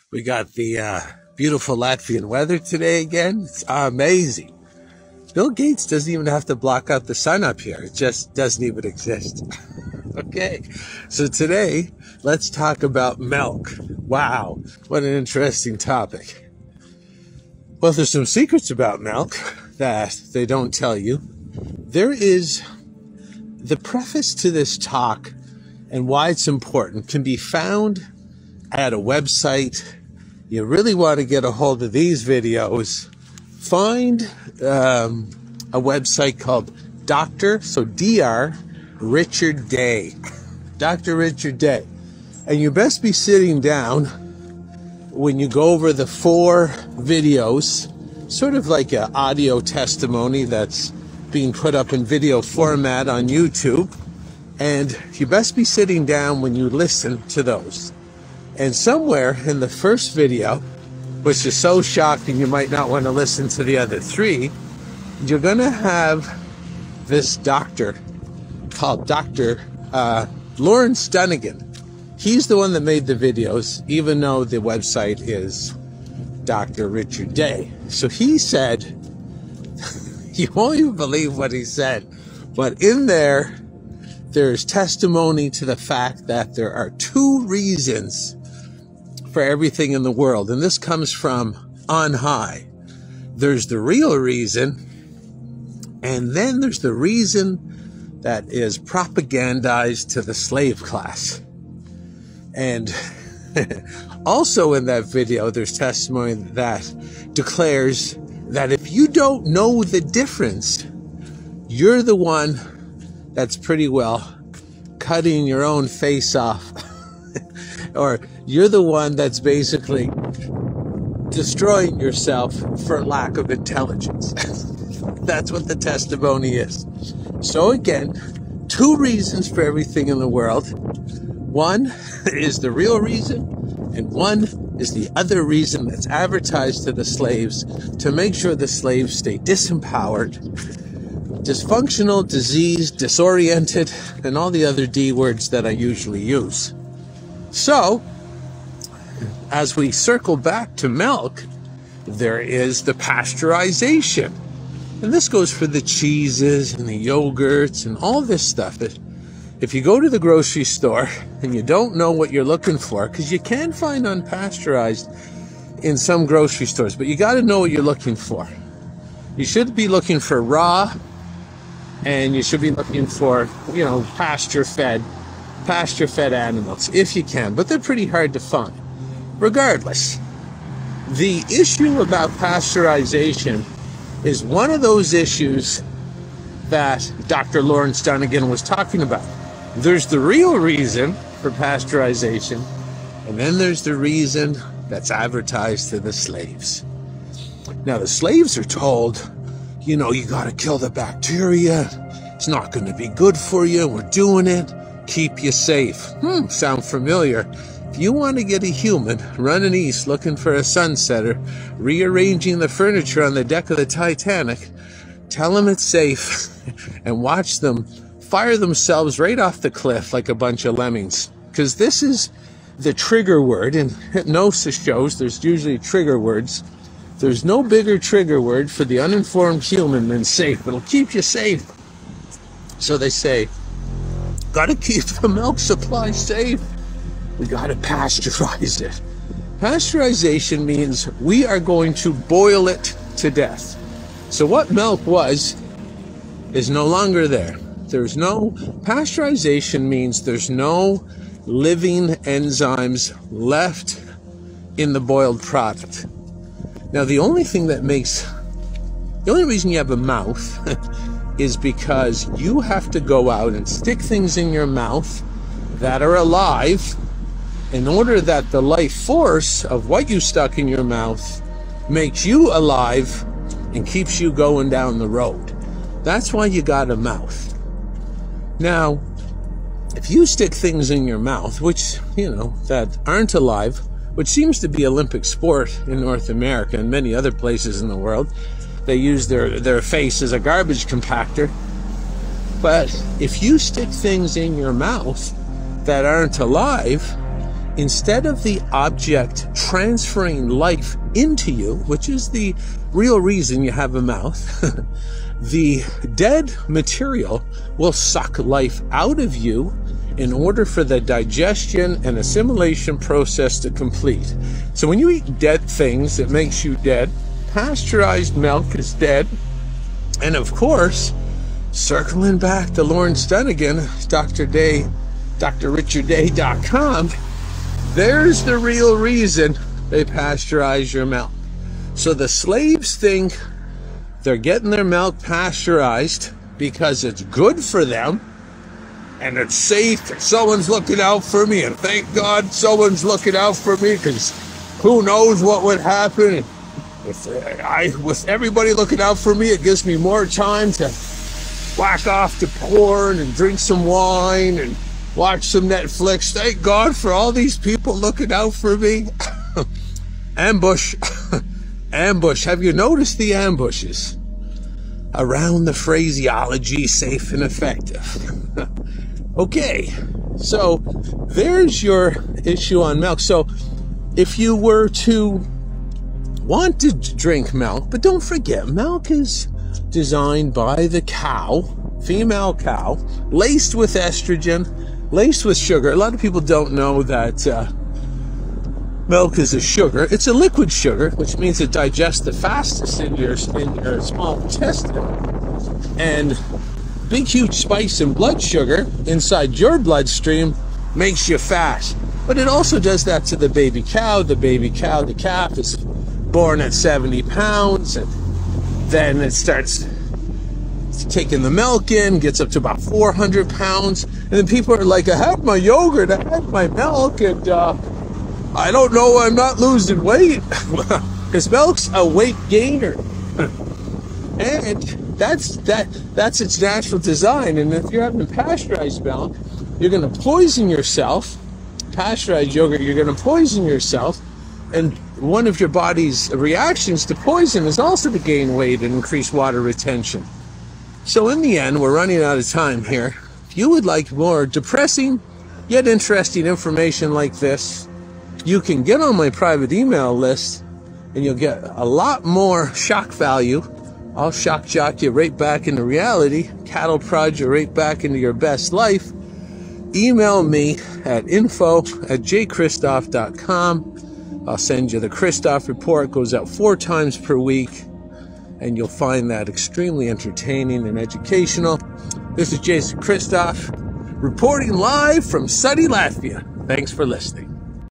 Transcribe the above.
We got the beautiful Latvian weather today again. It's amazing. Bill Gates doesn't even have to block out the sun up here. It just doesn't even exist. Okay, so today, let's talk about milk. Wow, what an interesting topic. Well, there's some secrets about milk that they don't tell you. There is the preface to this talk and why it's important can be found at a website. You really want to get a hold of these videos. Find a website called Dr. Richard Day. Dr. Richard Day. And you best be sitting down when you go over the 4 videos, sort of like an audio testimony that's being put up in video format on YouTube. And you best be sitting down when you listen to those. And somewhere in the first video, which is so shocking you might not want to listen to the other 3, you're going to have this doctor called Dr. Lawrence Dunnigan. He's the one that made the videos, even though the website is Dr. Richard Day. So he said, you won't even believe what he said, but in there's testimony to the fact that there are 2 reasons for everything in the world, and this comes from on high. There's the real reason, and then there's the reason that is propagandized to the slave class. And also in that video, there's testimony that declares that if you don't know the difference, you're the one that's pretty well cutting your own face off. Or you're the one that's basically destroying yourself for lack of intelligence. That's what the testimony is. So again, 2 reasons for everything in the world. One is the real reason, and one is the other reason that's advertised to the slaves to make sure the slaves stay disempowered, dysfunctional, diseased, disoriented, and all the other D words that I usually use. So, as we circle back to milk, there is the pasteurization. And this goes for the cheeses and the yogurts and all this stuff. If you go to the grocery store and you don't know what you're looking for, because you can find unpasteurized in some grocery stores, but you got to know what you're looking for. You should be looking for raw, and you should be looking for, pasture-fed animals, if you can, but they're pretty hard to find. Regardless, the issue about pasteurization is one of those issues that Dr. Lawrence Dunnigan was talking about. There's the real reason for pasteurization, and then there's the reason that's advertised to the slaves. Now, the slaves are told, you got to kill the bacteria. It's not going to be good for you. We're doing it. Keep you safe. Sound familiar? If you want to get a human running east looking for a sunsetter, rearranging the furniture on the deck of the Titanic, tell them it's safe and watch them fire themselves right off the cliff like a bunch of lemmings. Because this is the trigger word, and hypnosis shows there's usually trigger words. There's no bigger trigger word for the uninformed human than safe. It'll keep you safe. So they say, gotta keep the milk supply safe. We gotta pasteurize it. Pasteurization means we are going to boil it to death. So what milk was is no longer there. Pasteurization means there's no living enzymes left in the boiled product. Now the only reason you have a mouth is because you have to go out and stick things in your mouth that are alive in order that the life force of what you stuck in your mouth makes you alive and keeps you going down the road. That's why you got a mouth. Now, if you stick things in your mouth, which, that aren't alive, which seems to be Olympic sport in North America and many other places in the world, they use their face as a garbage compactor. But if you stick things in your mouth that aren't alive, instead of the object transferring life into you, which is the real reason you have a mouth, the dead material will suck life out of you in order for the digestion and assimilation process to complete. So when you eat dead things, it makes you dead. Pasteurized milk is dead. And of course, circling back to Lawrence Dunnigan, drRichardDay.com, there's the real reason they pasteurize your milk. So the slaves think they're getting their milk pasteurized because it's good for them and it's safe and someone's looking out for me, and thank God someone's looking out for me, because who knows what would happen. With everybody looking out for me, it gives me more time to whack off to porn and drink some wine and watch some Netflix. Thank God for all these people looking out for me. Ambush. Ambush. Have you noticed the ambushes around the phraseology safe and effective? Okay, so there's your issue on milk. So if you were to want to drink milk, but don't forget, milk is designed by the cow, female cow, laced with estrogen, laced with sugar. A lot of people don't know that milk is a sugar. It's a liquid sugar, which means it digests the fastest in your small intestine. And big, huge spikes in blood sugar inside your bloodstream makes you fat. But it also does that to the baby cow. The calf is born at 70 pounds, and then it starts taking the milk in, gets up to about 400 pounds, and then people are like, I have my yogurt, I have my milk, and I don't know, I'm not losing weight, because milk's a weight gainer. And that's its natural design. And if you're having pasteurized milk, you're going to poison yourself. Pasteurized yogurt, you're going to poison yourself. And one of your body's reactions to poison is also to gain weight and increase water retention. So in the end, we're running out of time here. If you would like more depressing yet interesting information like this, you can get on my private email list and you'll get a lot more shock value. I'll shock jock you right back into reality, cattle prod you right back into your best life. Email me at info@jchristoff.com. I'll send you the Christoff report. It goes out 4 times per week, and you'll find that extremely entertaining and educational. This is Jason Christoff, reporting live from sunny Latvia. Thanks for listening.